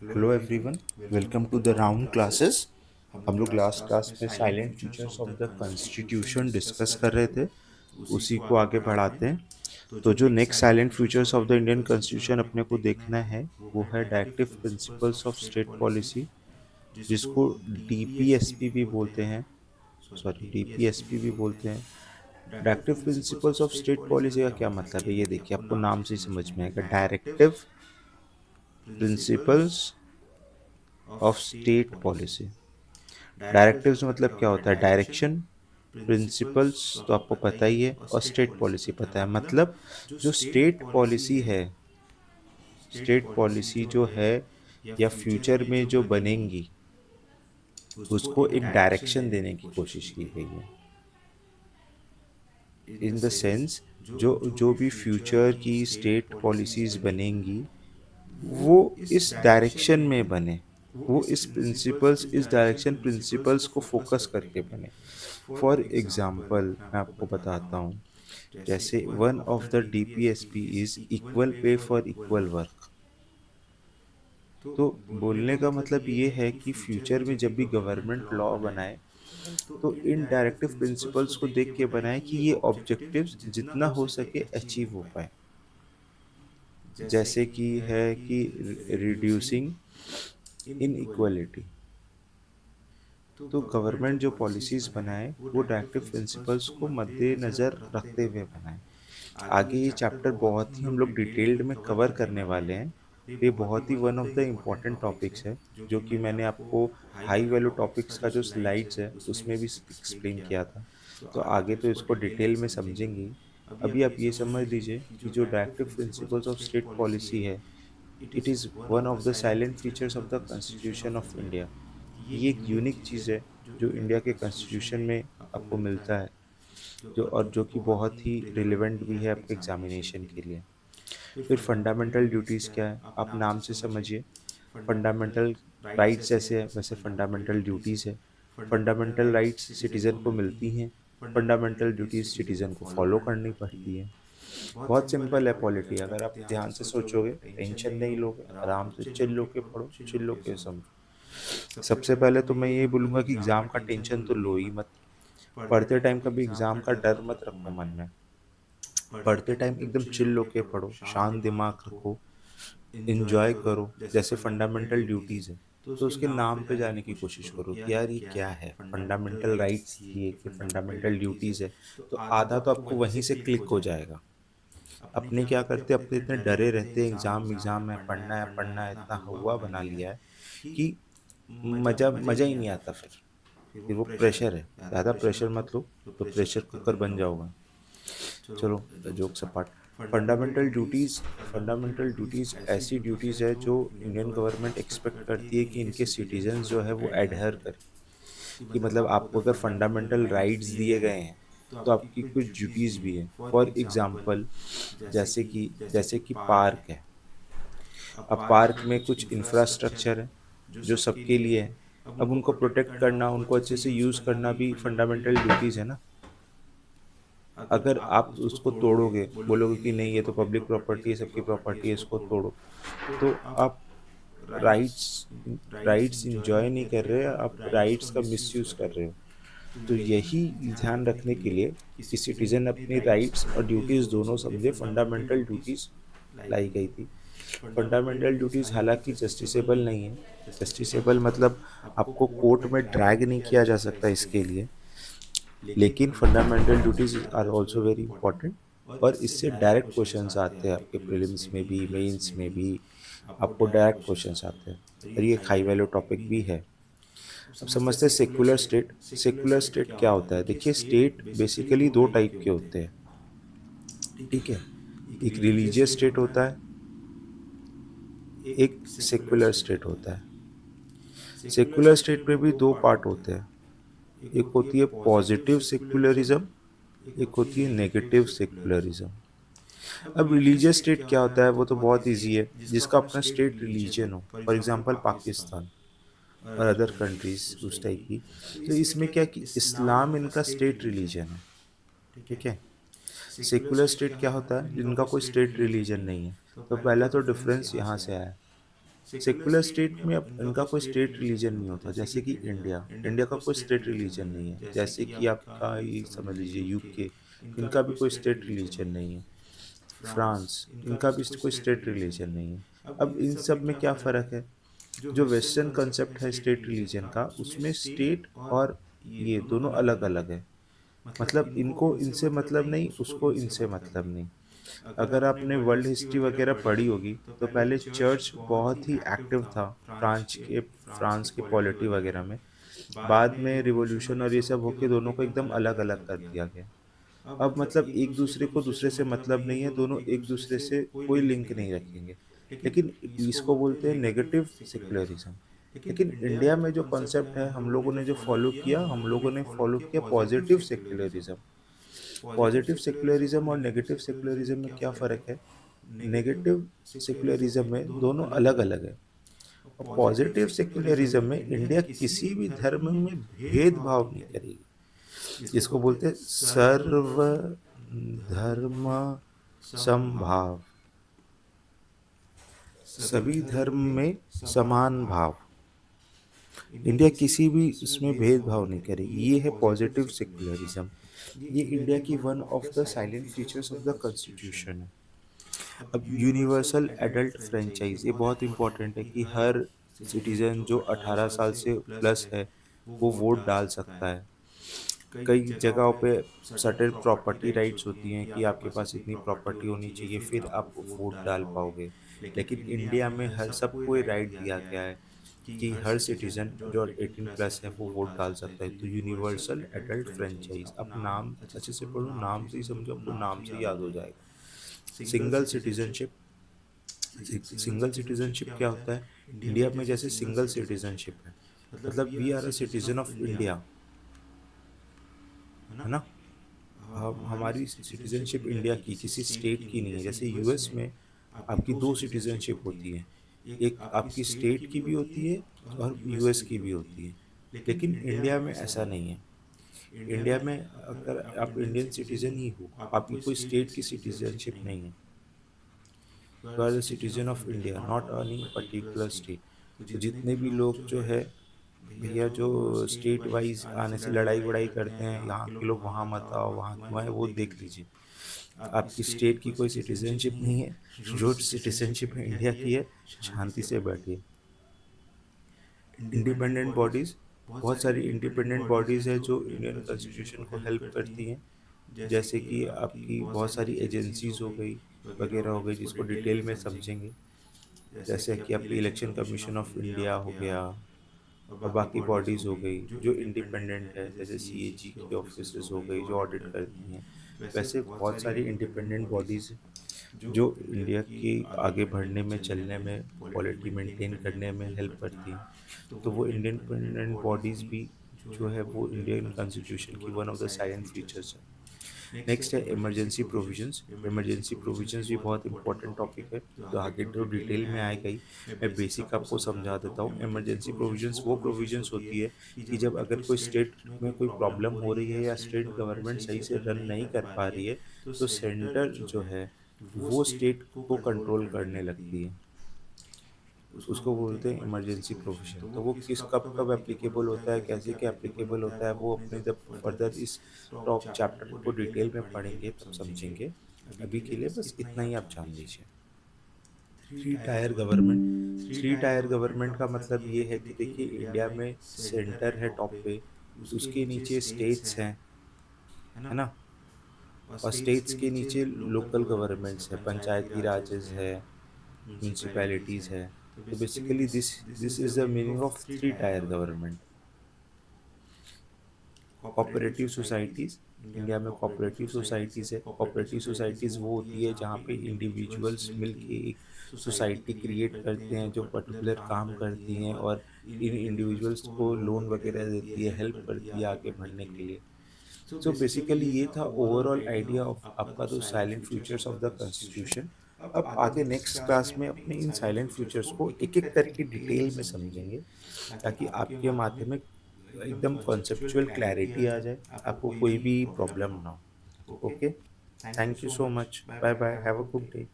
Hello everyone, welcome to the round classes. हम लोग last class में salient features of the constitution discuss कर रहे थे, उसी को आगे बढ़ाते हैं। तो जो next silent features of the Indian constitution अपने को देखना है वो है directive principles of state policy, जिसको डीपीएसपी भी बोलते हैं। सॉरी, डीपीएसपी भी बोलते हैं। Directive principles of state policy का क्या मतलब है, ये देखिए, आपको नाम से ही समझ में आएगा। Directive principles of state policy. Directives मतलब क्या होता है? डायरेक्शन। प्रिंसिपल्स तो आपको पता ही है, और स्टेट पॉलिसी पता है। मतलब जो स्टेट पॉलिसी है, स्टेट पॉलिसी जो है या फ्यूचर में जो बनेंगी, उसको एक डायरेक्शन देने की कोशिश की गई है। इन द सेंस, जो जो भी फ्यूचर की स्टेट पॉलिसीज बनेंगी वो इस डायरेक्शन में बने, वो इस प्रिंसिपल्स, इस डायरेक्शन प्रिंसिपल्स को फोकस करके बने। फॉर एग्जाम्पल मैं आपको बताता हूँ, जैसे one of the DPSP is equal pay for equal work. तो बोलने का मतलब ये है कि फ्यूचर में जब भी गवर्नमेंट लॉ बनाए तो इन डायरेक्टिव प्रिंसिपल्स को देख के बनाए कि ये ऑब्जेक्टिव्स जितना हो सके अचीव हो पाए। जैसे कि है कि रिड्यूसिंग इनइक्वालिटी। तो गवर्नमेंट जो पॉलिसीज बनाए वो डायरेक्टिव प्रिंसिपल्स को मद्देनजर रखते हुए बनाए। आगे ये चैप्टर बहुत ही हम लोग डिटेल्ड में कवर करने वाले हैं। ये बहुत ही one of the important topics है, जो कि मैंने आपको हाई वैल्यू टॉपिक्स का जो स्लाइड्स है उसमें भी एक्सप्लेन किया था। तो आगे तो इसको डिटेल में समझेंगे ही। अभी आप ये समझ लीजिए कि जो directive principles of state policy है, it is one of the silent features of the constitution of India. ये एक यूनिक चीज़ है जो इंडिया के कॉन्स्टिट्यूशन में आपको मिलता है, जो कि बहुत ही रिलेवेंट भी है आपके एग्जामिनेशन के लिए। फिर फंडामेंटल ड्यूटीज़ क्या है, आप नाम से समझिए। फंडामेंटल राइट्स जैसे है वैसे फंडामेंटल ड्यूटीज़ है। फंडामेंटल राइट्स सिटीज़न को मिलती हैं, फंडामेंटल ड्यूटीज़ सिटीज़न को फॉलो करनी पड़ती है। बहुत सिंपल है पॉलिटी, अगर आप ध्यान से सोचोगे, टेंशन नहीं लोगे, आराम से चिल होके पढ़ो, चिल होके समझो। सबसे पहले तो मैं ये बोलूँगा कि एग्ज़ाम का टेंशन तो लो ही मत। पढ़ते टाइम कभी एग्ज़ाम का डर मत रखो मन में। पढ़ते टाइम एकदम चिल होके पढ़ो, शांत दिमाग रखो, एन्जॉय करो। जैसे फंडामेंटल ड्यूटीज़ है, तो उसके नाम पे जाने की कोशिश करो कि यार ये क्या है? फंडामेंटल राइट्स दिए कि फंडामेंटल ड्यूटीज़ है, तो आधा तो आपको वहीं से क्लिक हो जाएगा। अपने क्या करते, अपने इतने डरे रहते हैं, एग्ज़ाम एग्ज़ाम है, पढ़ना है, इतना हवा बना लिया है कि मज़ा मज़ा ही नहीं आता फिर वो प्रेशर है। ज़्यादा प्रेशर मत लो, तो प्रेशर कुकर बन जाओगे। चलो, जोक्स अपार्ट। फंडामेंटल ड्यूटीज़ ऐसी ड्यूटीज़ है जो इंडियन गवर्नमेंट एक्सपेक्ट करती है कि इनके सिटीजन्स जो है वो एडहर करें। कि मतलब आपको अगर फंडामेंटल राइट्स दिए गए हैं तो आपकी कुछ ड्यूटीज़ भी है। फॉर एग्जांपल, जैसे कि पार्क है। अब पार्क में कुछ इंफ्रास्ट्रक्चर है जो सबके लिए है। अब उनको प्रोटेक्ट करना, उनको अच्छे से यूज़ करना भी फंडामेंटल ड्यूटीज़ है ना। अगर आप उसको तोड़ोगे, बोलोगे कि नहीं ये तो पब्लिक प्रॉपर्टी है, सबकी प्रॉपर्टी है, इसको तोड़ो, तो आप राइट्स राइट्स इंजॉय नहीं कर रहे, आप राइट्स का मिसयूज कर रहे हो। तो यही ध्यान रखने के लिए कि सिटीजन अपनी राइट्स और ड्यूटीज दोनों समझे, फंडामेंटल ड्यूटीज लाई गई थी। फंडामेंटल ड्यूटीज हालांकि जस्टिसेबल नहीं है। जस्टिसेबल मतलब आपको कोर्ट में ड्रैग नहीं किया जा सकता इसके लिए, लेकिन fundamental duties are also very important. और इससे डायरेक्ट क्वेश्चंस आते हैं आपके प्रीलिम्स में भी, मेंस में भी आपको डायरेक्ट क्वेश्चंस आते हैं, और ये हाई वैल्यू टॉपिक भी है। अब समझते हैं सेक्युलर स्टेट। सेक्युलर स्टेट क्या होता है? देखिए, स्टेट बेसिकली दो टाइप के होते हैं, ठीक है। एक रिलीजियस स्टेट होता है, एक सेक्युलर स्टेट होता है। सेक्युलर स्टेट में भी दो पार्ट होते हैं, एक होती है पॉजिटिव सेक्युलरिज्म, एक होती है नेगेटिव सेक्युलरिज्म। अब रिलीजियस स्टेट क्या होता है, वो तो बहुत इजी है, जिसका अपना स्टेट रिलीजन हो, फॉर एग्जांपल पाकिस्तान और अदर कंट्रीज उस टाइप की। तो इसमें क्या कि इस्लाम इनका स्टेट रिलीजन है, ठीक है। सेकुलर स्टेट क्या होता है, जिनका कोई स्टेट रिलीजन नहीं है। तो पहला तो डिफरेंस यहाँ से आया। सेकुलर स्टेट में अब इनका कोई स्टेट रिलीजन नहीं होता, जैसे कि इंडिया इंडिया का कोई स्टेट रिलीजन नहीं है, जैसे कि आपका ये समझ लीजिए यूके, इनका भी कोई स्टेट रिलीजन नहीं है। फ्रांस, इनका भी कोई स्टेट रिलीजन नहीं है। अब इन सब में क्या फ़र्क है? जो वेस्टर्न कंसेप्ट है स्टेट रिलीजन का, उसमें स्टेट और ये दोनों अलग अलग है। मतलब इनको इनसे मतलब नहीं, उसको इनसे मतलब नहीं। अगर आपने वर्ल्ड हिस्ट्री वगैरह पढ़ी होगी तो पहले चर्च बहुत ही एक्टिव था फ्रांस के पॉलिटी वगैरह में। बाद में रिवॉल्यूशन और ये सब होके दोनों को एकदम अलग अलग कर दिया गया। अब मतलब एक दूसरे को दूसरे से मतलब नहीं है, दोनों एक दूसरे से कोई लिंक नहीं रखेंगे। लेकिन इसको बोलते हैं नेगेटिव सेक्युलरिज्म। लेकिन इंडिया में जो कॉन्सेप्ट है, हम लोगों ने फॉलो किया पॉजिटिव सेक्युलरिज्म। पॉजिटिव सेक्युलरिज्म और नेगेटिव सेक्युलरिज्म में क्या फ़र्क है? नेगेटिव सेक्युलरिज्म में दोनों अलग अलग है, और पॉजिटिव सेक्युलरिज्म में इंडिया किसी भी धर्म में भेदभाव नहीं करेगी। जिसको बोलते हैं सर्व धर्म समभाव, सभी धर्म में समान भाव। इंडिया किसी भी उसमें भेदभाव नहीं करेगी, ये है पॉजिटिव सेक्युलरिज्म। ये इंडिया की one of the silent features of the constitution है। अब यूनिवर्सल एडल्ट फ्रेंचाइज, ये बहुत इंपॉर्टेंट है कि हर सिटीजन जो 18 साल से प्लस है वो वोट डाल सकता है। कई जगहों पे सर्टेन प्रॉपर्टी राइट्स होती हैं कि आपके पास इतनी प्रॉपर्टी होनी चाहिए फिर आप वोट डाल पाओगे। लेकिन इंडिया में हर सबको ये राइट दिया गया है कि हर सिटीजन जो 18 प्लस है वो वोट डाल सकता है। तो यूनिवर्सल एडल्ट फ्रेंचाइज, आप नाम अच्छे से पढ़ो, नाम से ही समझो, आपको नाम से ही याद हो जाएगा। सिंगल सिटीजनशिप, सिंगल सिटीजनशिप क्या होता है? इंडिया में जैसे सिंगल सिटीजनशिप है, मतलब we are a citizen of India, है ना। हमारी सिटीजनशिप इंडिया की, किसी स्टेट की नहीं है। जैसे यूएस में आपकी दो सिटीजनशिप होती है, एक आपकी स्टेट की भी होती है और यूएस की भी होती है। लेकिन इंडिया में ऐसा नहीं है। इंडिया में अगर आप इंडियन सिटीजन ही हो, आपकी कोई स्टेट की सिटीजनशिप नहीं है। You are the citizen of India, not any particular state. तो जितने भी लोग जो है भैया, जो स्टेट वाइज आने से लड़ाई वड़ाई करते हैं, यहाँ के लोग वहाँ मत आओ, वहाँ क्यों आए, वो देख लीजिए। आपकी स्टेट की कोई सिटीजनशिप नहीं है, जो सिटीजनशिप है इंडिया की है, शांति से बैठिए। इंडिपेंडेंट बॉडीज़, बहुत सारी इंडिपेंडेंट बॉडीज़ है जो इंडियन कॉन्स्टिट्यूशन को हेल्प करती हैं। जैसे कि आपकी बहुत सारी एजेंसीज हो गई वगैरह हो गई, जिसको डिटेल में समझेंगे। जैसे कि आपकी इलेक्शन कमीशन ऑफ इंडिया हो गया, और बाकी बॉडीज़ हो गई जो इंडिपेंडेंट है, जैसे सीएजी की ऑफिसेज हो गई जो ऑडिट करती हैं। वैसे बहुत सारी इंडिपेंडेंट बॉडीज़ जो इंडिया की आगे बढ़ने में, चलने में, पॉलिटी मेंटेन करने में हेल्प करती हैं। तो वो इंडिपेंडेंट बॉडीज़ भी जो है वो इंडियन कॉन्स्टिट्यूशन की one of the silent features है। नेक्स्ट है इमरजेंसी प्रोविजंस। इमरजेंसी प्रोविजंस भी बहुत इंपॉर्टेंट टॉपिक है, तो आगे तो डिटेल में आएगा ही। मैं बेसिक आपको समझा देता हूँ। इमरजेंसी प्रोविजंस वो प्रोविजंस होती है कि जब अगर कोई स्टेट में कोई प्रॉब्लम हो रही है या स्टेट गवर्नमेंट सही से रन नहीं कर पा रही है, तो सेंटर जो है वो स्टेट को कंट्रोल करने लगती है। उसको बोलते हैं इमरजेंसी प्रोविजन। तो वो किस कब कब एप्लीकेबल होता है, कैसे क्या एप्लीकेबल होता है, वो अपने जब फर्दर इस टॉप चैप्टर को डिटेल में पढ़ेंगे तब समझेंगे। अभी के लिए बस इतना ही आप जान लीजिए। Three tier government, three tier government का मतलब ये है कि देखिए इंडिया में सेंटर है टॉप पे, उसके नीचे स्टेट्स हैं, है ना, और स्टेट्स के नीचे लोकल गवर्नमेंट्स है, पंचायती राजेस है, म्यूनसिपैलिटीज़ है। तो basically this this is the meaning of three tier government. Cooperative societies, India में कोऑपरेटिव सोसाइटीज़ है। कोऑपरेटिव सोसाइटीज़ वो होती है जहाँ पे इंडिविजुअल्स मिलके एक सोसाइटी क्रिएट करते हैं जो पर्टिकुलर काम करती हैं, और इन इंडिविजुअल्स को लोन वगैरह देती है, हेल्प करती है आगे बढ़ने के लिए। सो बेसिकली ये था ओवरऑल आइडिया ऑफ आपका तो silent futures of the constitution. अब आगे नेक्स्ट क्लास में अपने इन साइलेंट फ्यूचर्स को एक एक करके डिटेल में समझेंगे, ताकि आपके माथे में एकदम कॉन्सेप्चुअल क्लैरिटी आ जाए, आपको कोई भी प्रॉब्लम ना हो। Okay, thank you so much, bye bye, have a good day.